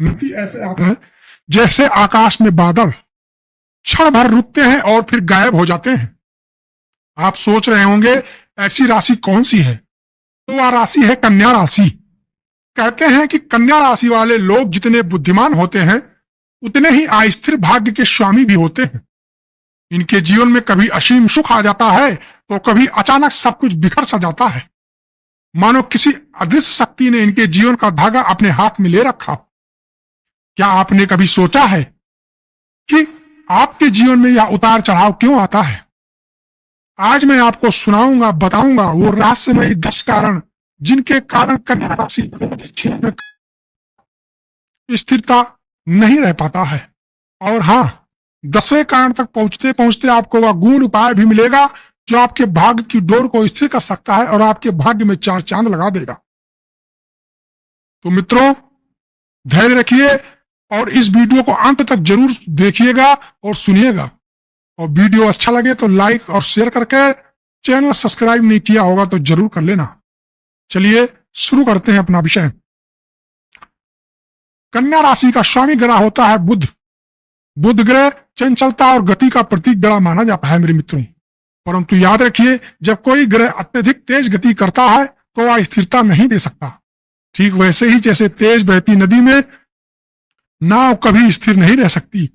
नदी ऐसे आता है जैसे आकाश में बादल क्षण भर रुकते हैं और फिर गायब हो जाते हैं। आप सोच रहे होंगे ऐसी राशि कौन सी है, तो वह राशि है कन्या राशि। कहते हैं कि कन्या राशि वाले लोग जितने बुद्धिमान होते हैं उतने ही अस्थिर भाग्य के स्वामी भी होते हैं। इनके जीवन में कभी असीम सुख आ जाता है तो कभी अचानक सब कुछ बिखर सा जाता है, मानो किसी अदृश्य शक्ति ने इनके जीवन का धागा अपने हाथ में ले रखा। क्या आपने कभी सोचा है कि आपके जीवन में यह उतार चढ़ाव क्यों आता है? आज मैं आपको सुनाऊंगा, बताऊंगा वो रहस्यमय 10 कारण जिनके कारण कन्या राशि में स्थिरता नहीं रह पाता है। और हाँ, 10वें कारण तक पहुंचते पहुंचते आपको वह गूढ़ उपाय भी मिलेगा जो आपके भाग्य की डोर को स्थिर कर सकता है और आपके भाग्य में 4 चांद लगा देगा। तो मित्रों, धैर्य रखिए और इस वीडियो को अंत तक जरूर देखिएगा और सुनिएगा। और वीडियो अच्छा लगे तो लाइक और शेयर करके, चैनल सब्सक्राइब नहीं किया होगा तो जरूर कर लेना। चलिए शुरू करते हैं अपना विषय। कन्या राशि का स्वामी ग्रह होता है बुध। बुध ग्रह चंचलता और गति का प्रतीक ग्रह माना जाता है मेरे मित्रों। परंतु याद रखिए, जब कोई ग्रह अत्यधिक तेज गति करता है तो वह स्थिरता नहीं दे सकता। ठीक वैसे ही जैसे तेज बहती नदी में नाव कभी स्थिर नहीं रह सकती।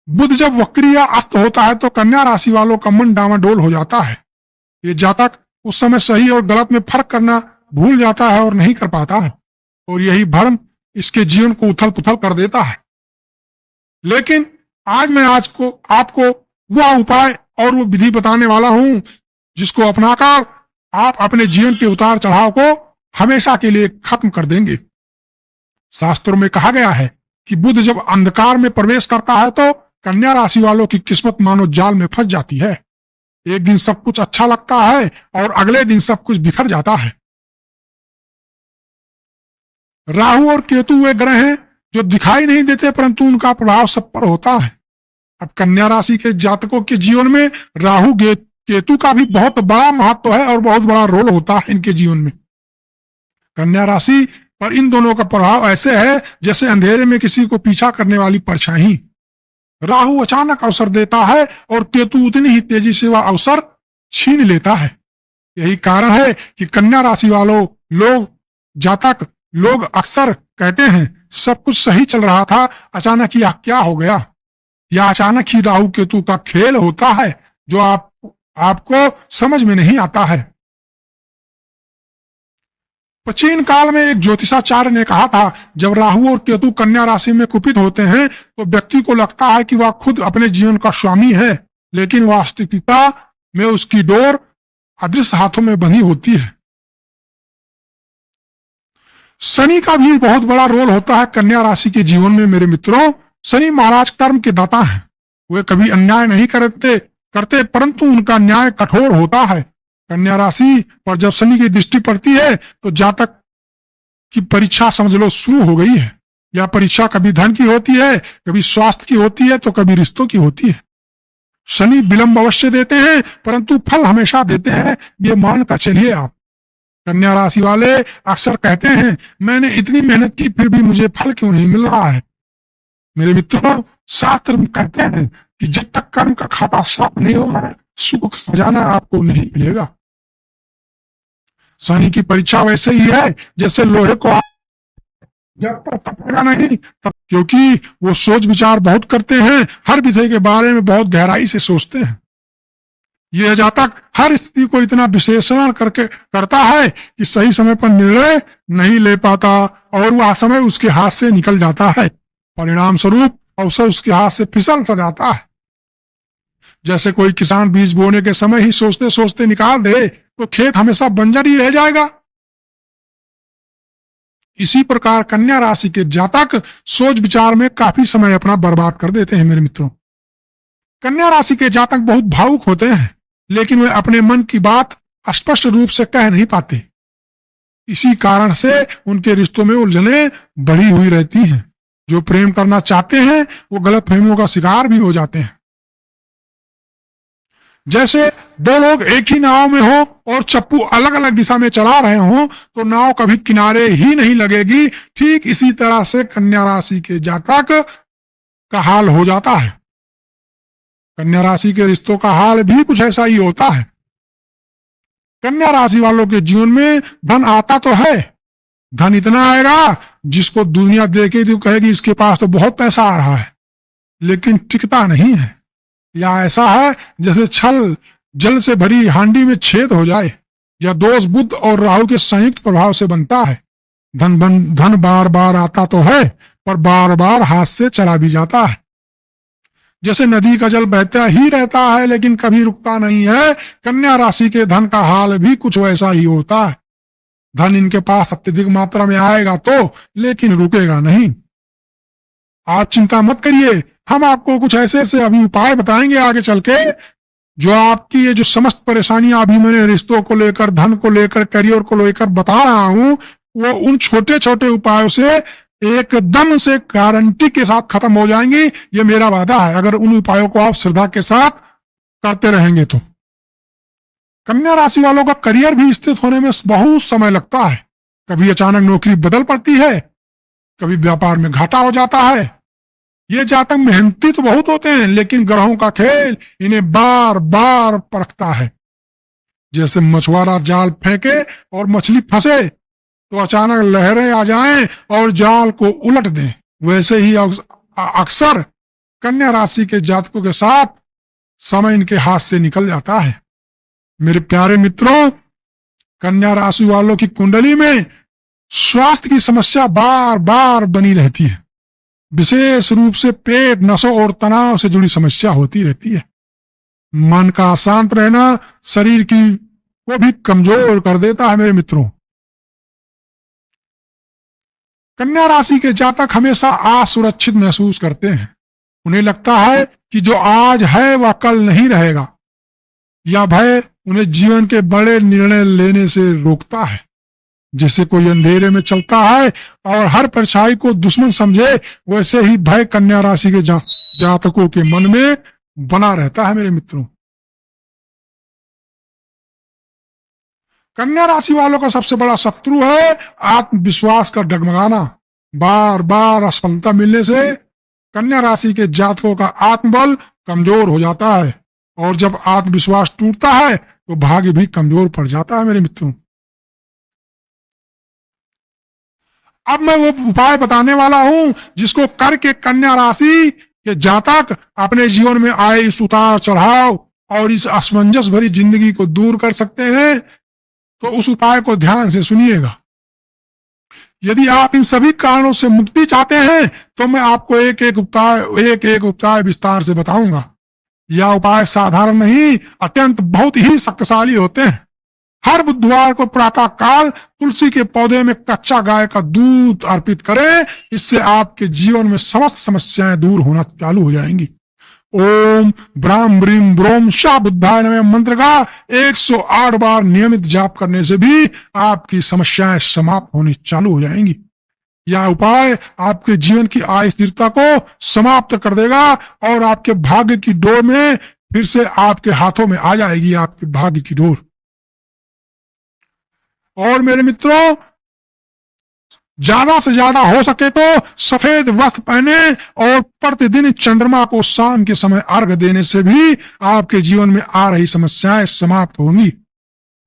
बुध जब वक्री या अस्त होता है तो कन्या राशि वालों का मन डामाडोल हो जाता है। ये जातक उस समय सही और गलत में फर्क करना भूल जाता है और नहीं कर पाता है, और यही भ्रम इसके जीवन को उथल पुथल कर देता है। लेकिन आज मैं आपको वह उपाय और वो विधि बताने वाला हूं जिसको अपनाकर आप अपने जीवन के उतार चढ़ाव को हमेशा के लिए खत्म कर देंगे। शास्त्रों में कहा गया है कि बुध जब अंधकार में प्रवेश करता है तो कन्या राशि वालों की किस्मत मानो जाल में फंस जाती है। एक दिन सब कुछ अच्छा लगता है और अगले दिन सब कुछ बिखर जाता है। राहु और केतु वे ग्रह हैं जो दिखाई नहीं देते परंतु उनका प्रभाव सब पर होता है। अब कन्या राशि के जातकों के जीवन में राहु केतु का भी बहुत बड़ा महत्व है और बहुत बड़ा रोल होता है इनके जीवन में। कन्या राशि पर इन दोनों का प्रभाव ऐसे है जैसे अंधेरे में किसी को पीछा करने वाली परछाई। राहु अचानक अवसर देता है और केतु उतनी ही तेजी से वह अवसर छीन लेता है। यही कारण है कि कन्या राशि वालों जातक लोग अक्सर कहते हैं सब कुछ सही चल रहा था, अचानक यह क्या हो गया। यह अचानक ही राहु केतु का खेल होता है जो आपको समझ में नहीं आता है। प्राचीन काल में एक ज्योतिषाचार्य ने कहा था, जब राहु और केतु कन्या राशि में कुपित होते हैं तो व्यक्ति को लगता है कि वह खुद अपने जीवन का स्वामी है, लेकिन वास्तविकता में उसकी डोर अदृश्य हाथों में बंधी होती है। शनि का भी बहुत बड़ा रोल होता है कन्या राशि के जीवन में मेरे मित्रों। शनि महाराज कर्म के दाता हैं। वे कभी अन्याय नहीं करते परंतु उनका न्याय कठोर होता है। कन्या राशि पर जब शनि की दृष्टि पड़ती है तो जातक की परीक्षा समझ लो शुरू हो गई है। यह परीक्षा कभी धन की होती है, कभी स्वास्थ्य की होती है तो कभी रिश्तों की होती है। शनि विलंब अवश्य देते हैं परंतु फल हमेशा देते हैं, ये मानकर चलिए आप। कन्या राशि वाले अक्सर कहते हैं मैंने इतनी मेहनत की फिर भी मुझे फल क्यों नहीं मिल रहा है। मेरे मित्रों, शास्त्र कहते हैं कि जब तक कर्म का खाता साफ नहीं होगा सुख खजाना आपको नहीं मिलेगा। शनि की परीक्षा वैसे ही है जैसे लोहे को जब तक तपेगा नहीं क्योंकि वो सोच विचार बहुत करते हैं, हर विषय के बारे में बहुत गहराई से सोचते हैं। यह जातक हर स्थिति को इतना विश्लेषण करता है कि सही समय पर निर्णय नहीं ले पाता और वह समय उसके हाथ से निकल जाता है। परिणाम स्वरूप अवसर उसके हाथ से फिसल सा जाता है। जैसे कोई किसान बीज बोने के समय ही सोचते सोचते निकाल दे तो खेत हमेशा बंजर ही रह जाएगा। इसी प्रकार कन्या राशि के जातक सोच विचार में काफी समय अपना बर्बाद कर देते हैं मेरे मित्रों। कन्या राशि के जातक बहुत भावुक होते हैं लेकिन वे अपने मन की बात स्पष्ट रूप से कह नहीं पाते। इसी कारण से उनके रिश्तों में उलझनें बढ़ी हुई रहती हैं। जो प्रेम करना चाहते हैं वो गलतफहमियों का शिकार भी हो जाते हैं। जैसे दो लोग एक ही नाव में हो और चप्पू अलग अलग दिशा में चला रहे हो तो नाव कभी किनारे ही नहीं लगेगी। ठीक इसी तरह से कन्या राशि के जातक का हाल हो जाता है। कन्या राशि के रिश्तों का हाल भी कुछ ऐसा ही होता है। कन्या राशि वालों के जीवन में धन आता तो है, धन इतना आएगा जिसको दुनिया देखे तो कहेगी इसके पास तो बहुत पैसा आ रहा है, लेकिन टिकता नहीं है। या ऐसा है जैसे छल जल से भरी हांडी में छेद हो जाए। या दोष बुध और राहु के संयुक्त प्रभाव से बनता है। धन बार बार आता तो है पर बार बार हाथ से चला भी जाता है। जैसे नदी का जल बहता ही रहता है लेकिन कभी रुकता नहीं है, कन्या राशि के धन का हाल भी कुछ वैसा ही होता है। धन इनके पास अत्यधिक मात्रा में आएगा तो, लेकिन रुकेगा नहीं। आप चिंता मत करिए, हम आपको कुछ ऐसे ऐसे अभी उपाय बताएंगे आगे चल के, जो आपकी ये जो समस्त परेशानियां अभी मैंने रिश्तों को लेकर, धन को लेकर, करियर को लेकर बता रहा हूं, वो उन छोटे छोटे उपायों से एकदम से गारंटी के साथ खत्म हो जाएंगी। ये मेरा वादा है, अगर उन उपायों को आप श्रद्धा के साथ करते रहेंगे तो। कन्या राशि वालों का करियर भी स्थित होने में बहुत समय लगता है। कभी अचानक नौकरी बदल पड़ती है, कभी व्यापार में घाटा हो जाता है। ये जातक मेहनती तो बहुत होते हैं लेकिन ग्रहों का खेल इन्हें बार बार परखता है। जैसे मछुआरा जाल फेंके और मछली फंसे तो अचानक लहरें आ जाएं और जाल को उलट दें, वैसे ही अक्सर कन्या राशि के जातकों के साथ समय इनके हाथ से निकल जाता है। मेरे प्यारे मित्रों, कन्या राशि वालों की कुंडली में स्वास्थ्य की समस्या बार बार बनी रहती है। विशेष रूप से पेट, नसों और तनाव से जुड़ी समस्या होती रहती है। मन का अशांत रहना शरीर की को भी कमजोर कर देता है। मेरे मित्रों, कन्या राशि के जातक हमेशा असुरक्षित महसूस करते हैं। उन्हें लगता है कि जो आज है वह कल नहीं रहेगा। यह भय उन्हें जीवन के बड़े निर्णय लेने से रोकता है। जैसे कोई अंधेरे में चलता है और हर परछाई को दुश्मन समझे, वैसे ही भय कन्या राशि के जातकों के मन में बना रहता है। मेरे मित्रों, कन्या राशि वालों का सबसे बड़ा शत्रु है आत्मविश्वास का डगमगाना। बार बार असफलता मिलने से कन्या राशि के जातकों का आत्मबल कमजोर हो जाता है और जब आत्मविश्वास टूटता है तो भाग्य भी कमजोर पड़ जाता है। मेरे मित्रों, अब मैं वो उपाय बताने वाला हूं जिसको करके कन्या राशि के जातक अपने जीवन में आए इस उतार चढ़ाव और इस असमंजस भरी जिंदगी को दूर कर सकते हैं। तो उस उपाय को ध्यान से सुनिएगा। यदि आप इन सभी कारणों से मुक्ति चाहते हैं तो मैं आपको एक एक उपाय विस्तार से बताऊंगा। यह उपाय साधारण नहीं, अत्यंत बहुत ही शक्तिशाली होते हैं। हर बुधवार को प्रातः काल तुलसी के पौधे में कच्चा गाय का दूध अर्पित करें। इससे आपके जीवन में समस्त समस्याएं दूर होना चालू हो जाएंगी। ओम ब्राह्म ब्रीम ब्रोम शाह बुद्धाय नमः मंत्र का 108 बार नियमित जाप करने से भी आपकी समस्याएं समाप्त होनी चालू हो जाएंगी। यह उपाय आपके जीवन की अस्थिरता को समाप्त कर देगा और आपके भाग्य की डोर में फिर से आपके हाथों में आ जाएगी आपके भाग्य की डोर। और मेरे मित्रों, ज्यादा से ज्यादा हो सके तो सफेद वस्त्र पहने और प्रतिदिन चंद्रमा को शाम के समय अर्घ देने से भी आपके जीवन में आ रही समस्याएं समाप्त होंगी।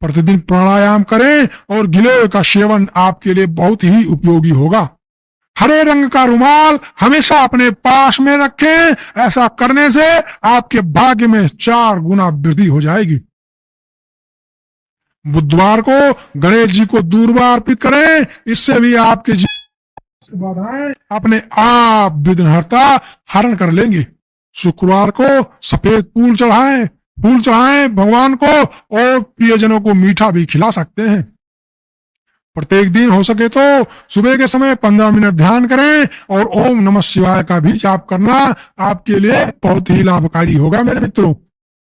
प्रतिदिन प्राणायाम करें और गिलोय का सेवन आपके लिए बहुत ही उपयोगी होगा। हरे रंग का रुमाल हमेशा अपने पास में रखें। ऐसा करने से आपके भाग्य में 4 गुना वृद्धि हो जाएगी। बुधवार को गणेश जी को दूर्वा अर्पित करें, इससे भी आपके जीवन से बाधाएं अपने आप विघ्नहर्ता हरण कर लेंगे। शुक्रवार को सफेद फूल चढ़ाएं भगवान को और प्रियजनों को मीठा भी खिला सकते हैं। प्रत्येक दिन हो सके तो सुबह के समय 15 मिनट ध्यान करें और ओम नमः शिवाय का भी जाप करना आपके लिए बहुत ही लाभकारी होगा। मेरे मित्रों,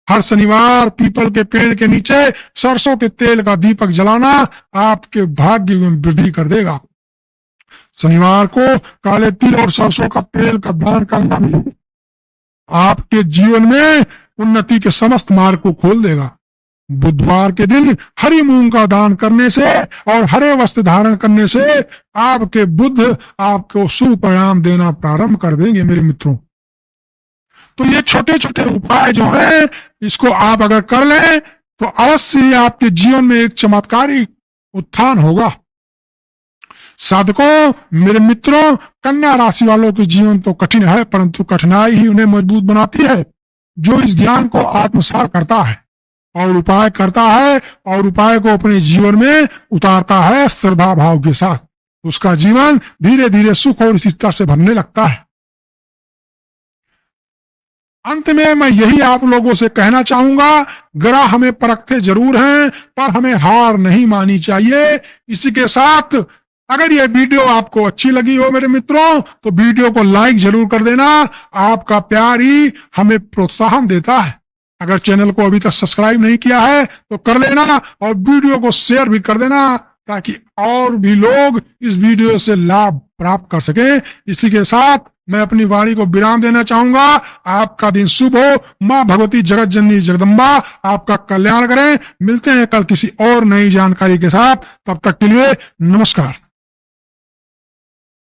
हर शनिवार पीपल के पेड़ के नीचे सरसों के तेल का दीपक जलाना आपके भाग्य में वृद्धि कर देगा। शनिवार को काले तिल और सरसों का तेल का दान करना भी आपके जीवन में उन्नति के समस्त मार्ग को खोल देगा। बुधवार के दिन हरी मूंग का दान करने से और हरे वस्त्र धारण करने से आपके बुध आपको शुभ परिणाम देना प्रारंभ कर देंगे मेरे मित्रों। तो ये छोटे छोटे उपाय जो है, इसको आप अगर कर लें तो अवश्य ही आपके जीवन में एक चमत्कारी उत्थान होगा। साधकों, मेरे मित्रों, कन्या राशि वालों के जीवन तो कठिन है, परंतु कठिनाई ही उन्हें मजबूत बनाती है। जो इस ज्ञान को आत्मसात करता है और उपाय करता है और उपाय को अपने जीवन में उतारता है श्रद्धा भाव के साथ, उसका जीवन धीरे धीरे सुख और स्थिरता से भरने लगता है। अंत में मैं यही आप लोगों से कहना चाहूंगा, ग्रह हमें परखते जरूर हैं, पर हमें हार नहीं माननी चाहिए। इसी के साथ अगर यह वीडियो आपको अच्छी लगी हो मेरे मित्रों, तो वीडियो को लाइक जरूर कर देना। आपका प्यार ही हमें प्रोत्साहन देता है। अगर चैनल को अभी तक सब्सक्राइब नहीं किया है तो कर लेना और वीडियो को शेयर भी कर देना, ताकि और भी लोग इस वीडियो से लाभ प्राप्त कर सके। इसी के साथ मैं अपनी वाणी को विराम देना चाहूंगा। आपका दिन शुभ हो। मां भगवती जगत जननी जगदम्बा आपका कल्याण करें। मिलते हैं कल किसी और नई जानकारी के साथ। तब तक के लिए नमस्कार।